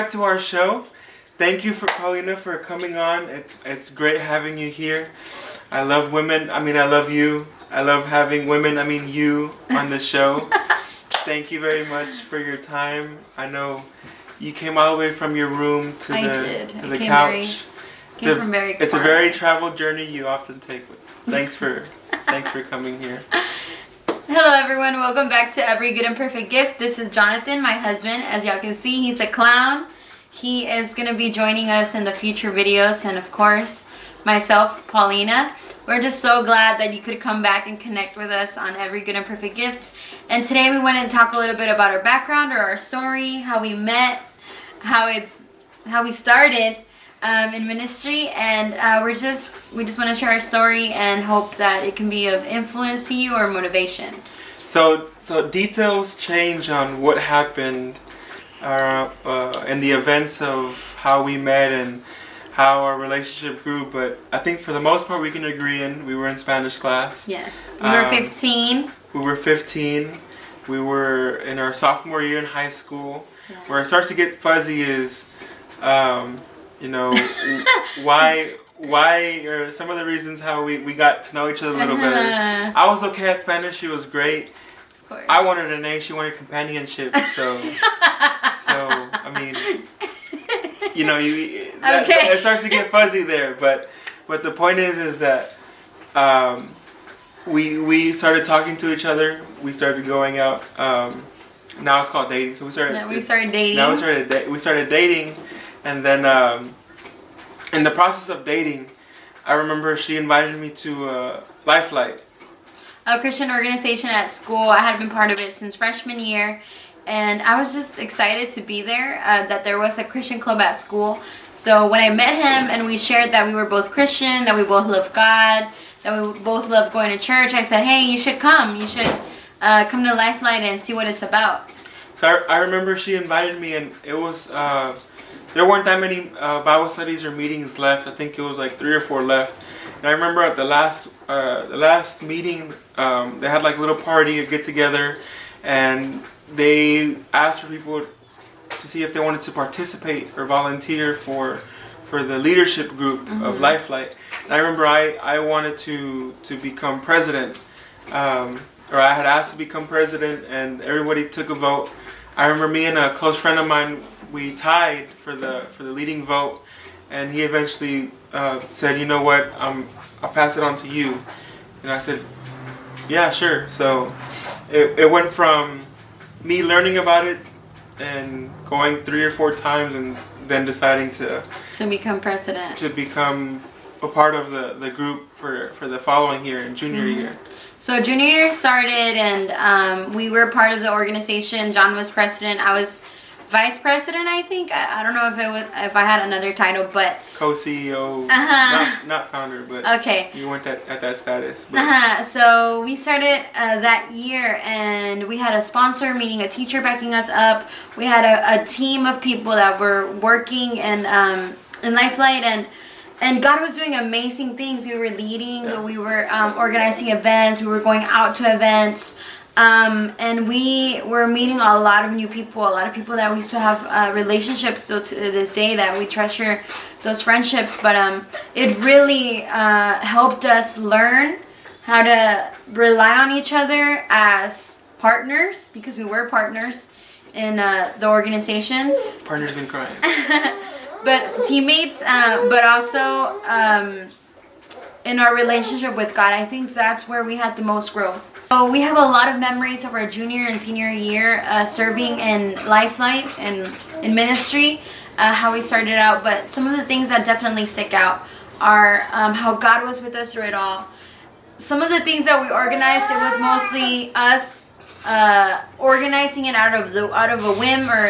back to our show. Thank you for Paulina for coming on. It's great having you here. I love women. I mean, I love you. I love having women. I mean, you on the show. Thank you very much for your time. I know you came all the way from your room to the couch. It's a very traveled journey you often take. Thanks for coming here. Hello everyone, welcome back to Every Good and Perfect Gift. This is Jonathan, my husband. As y'all can see, he's a clown. He is going to be joining us in the future videos, and of course, myself, Paulina. We're just so glad that you could come back and connect with us on Every Good and Perfect Gift. And today we want to talk a little bit about our background or our story, how we met, how we started in ministry, and we just want to share our story and hope that it can be of influence to you or motivation. So details change on what happened and the events of how we met and how our relationship grew, but I think for the most part we can agree we were in Spanish class. Yes, we were 15. We were 15. We were in our sophomore year in high school. Yeah. Where it starts to get fuzzy is, why or some of the reasons how we got to know each other a little better. I was okay at Spanish. She was great. Of course. I wanted an A. She wanted companionship. So I mean, it starts to get fuzzy there. But the point is that we started talking to each other. We started going out. Now it's called dating. So we started dating. Now we started dating, and then in the process of dating, I remember she invited me to Life Light, a Christian organization at school. I had been part of it since freshman year, and I was just excited to be there, that there was a Christian club at school. So when I met him and we shared that we were both Christian, that we both love God, that we both love going to church, I said, hey, you should come. You should come to Life Light and see what it's about. So I remember she invited me, and it was there weren't that many Bible studies or meetings left. I think it was like 3 or 4 left. And I remember at the last meeting, they had like a little party, a get together, and they asked for people to see if they wanted to participate or volunteer for the leadership group of Life Light. And I remember I wanted to become president, or I had asked to become president, and everybody took a vote. I remember me and a close friend of mine, we tied for the leading vote, and he eventually said, you know what, I'll pass it on to you. And I said, yeah, sure. So it went from me learning about it and going 3 or 4 times, and then deciding to become president, to become a part of the group for the following year in junior year. So junior year started, and we were part of the organization. John was president. I was vice president, I think. I don't know if I had another title, but co-CEO, not founder, but okay. You weren't at that status. But. So we started that year, and we had a sponsor, meaning a teacher backing us up. We had a team of people that were working in Life Light, and God was doing amazing things. We were leading, we were organizing events, we were going out to events, and we were meeting a lot of new people, a lot of people that we still have relationships still to this day, that we treasure those friendships. But it really helped us learn how to rely on each other as partners, because we were partners in the organization. Partners in crime. But teammates, but also in our relationship with God. I think that's where we had the most growth. So we have a lot of memories of our junior and senior year serving in Life Light and in ministry, how we started out. But some of the things that definitely stick out are how God was with us through it all. Some of the things that we organized, it was mostly us organizing it out of a whim, or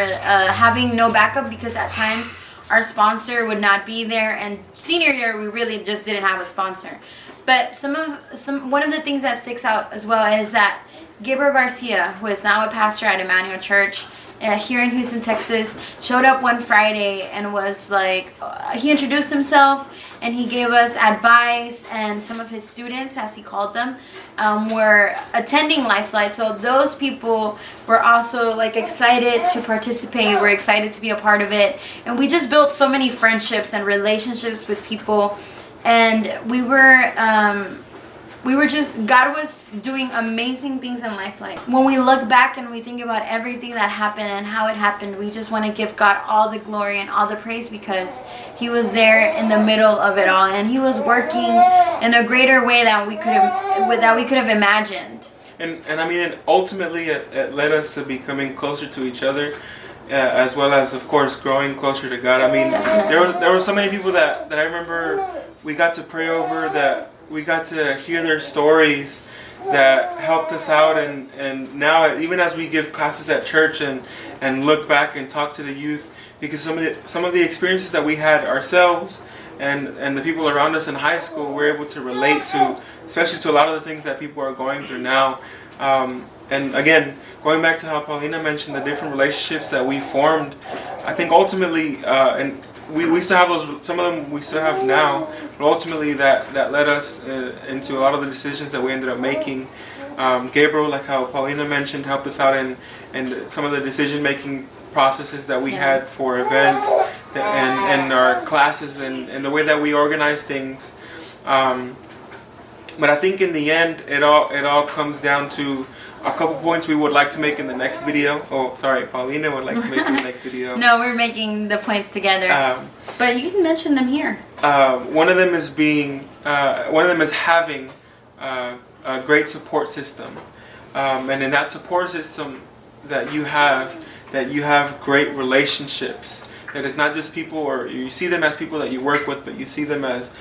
having no backup, because at times our sponsor would not be there, and senior year we really just didn't have a sponsor. But one of the things that sticks out as well is that Gabriel Garcia, who is now a pastor at Emmanuel Church, here in Houston, Texas, showed up one Friday and was like, he introduced himself and he gave us advice, and some of his students, as he called them, were attending Lifelight. So those people were also like excited to participate, were excited to be a part of it, and we just built so many friendships and relationships with people, and we were just, God was doing amazing things in Lifelight. When we look back and we think about everything that happened and how it happened, we just want to give God all the glory and all the praise, because he was there in the middle of it all, and he was working in a greater way than we could have imagined. And I mean, and ultimately it led us to becoming closer to each other, as well as, of course, growing closer to God. I mean, there were so many people that I remember we got to pray over, that we got to hear their stories that helped us out, and now even as we give classes at church and look back and talk to the youth, because some of the experiences that we had ourselves and the people around us in high school, we're able to relate to, especially to a lot of the things that people are going through now. And again, going back to how Paulina mentioned the different relationships that we formed, I think ultimately, and we still have those, some of them we still have now, but ultimately that led us into a lot of the decisions that we ended up making. Gabriel, like how Paulina mentioned, helped us out in some of the decision making processes that we had for events and our classes and the way that we organize things. But I think in the end, it all comes down to a couple points we would like to make in the next video. Oh, sorry, Paulina would like to make in the next video. No, we're making the points together. But you can mention them here. One of them is having a great support system, and in that support system that you have great relationships. That it's not just people, or you see them as people that you work with, but you see them as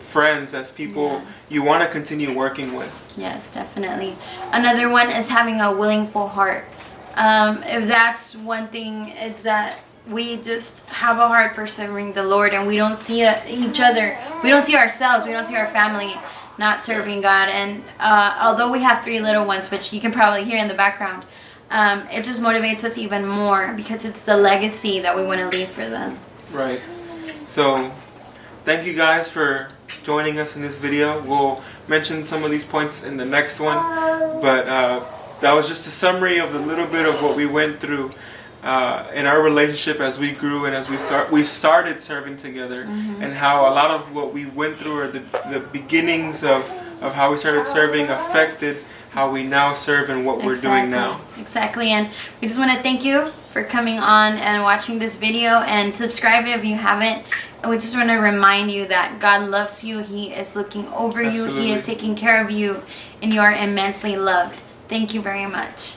friends, as people you want to continue working with. Yes, definitely. Another one is having a willful heart. If that's one thing, it's that we just have a heart for serving the Lord, and we don't see each other, we don't see ourselves, we don't see our family not serving God. And although we have 3 little ones, which you can probably hear in the background, it just motivates us even more, because it's the legacy that we want to leave for them. Right. So thank you guys for joining us in this video. We'll mention some of these points in the next one, but that was just a summary of a little bit of what we went through in our relationship as we grew and as we started serving together, and how a lot of what we went through, or the beginnings of how we started serving, affected how we now serve and what we're doing now. Exactly. And we just want to thank you for coming on and watching this video, and subscribe if you haven't. And we just want to remind you that God loves you. He is looking over you. He is taking care of you, and you are immensely loved. Thank you very much.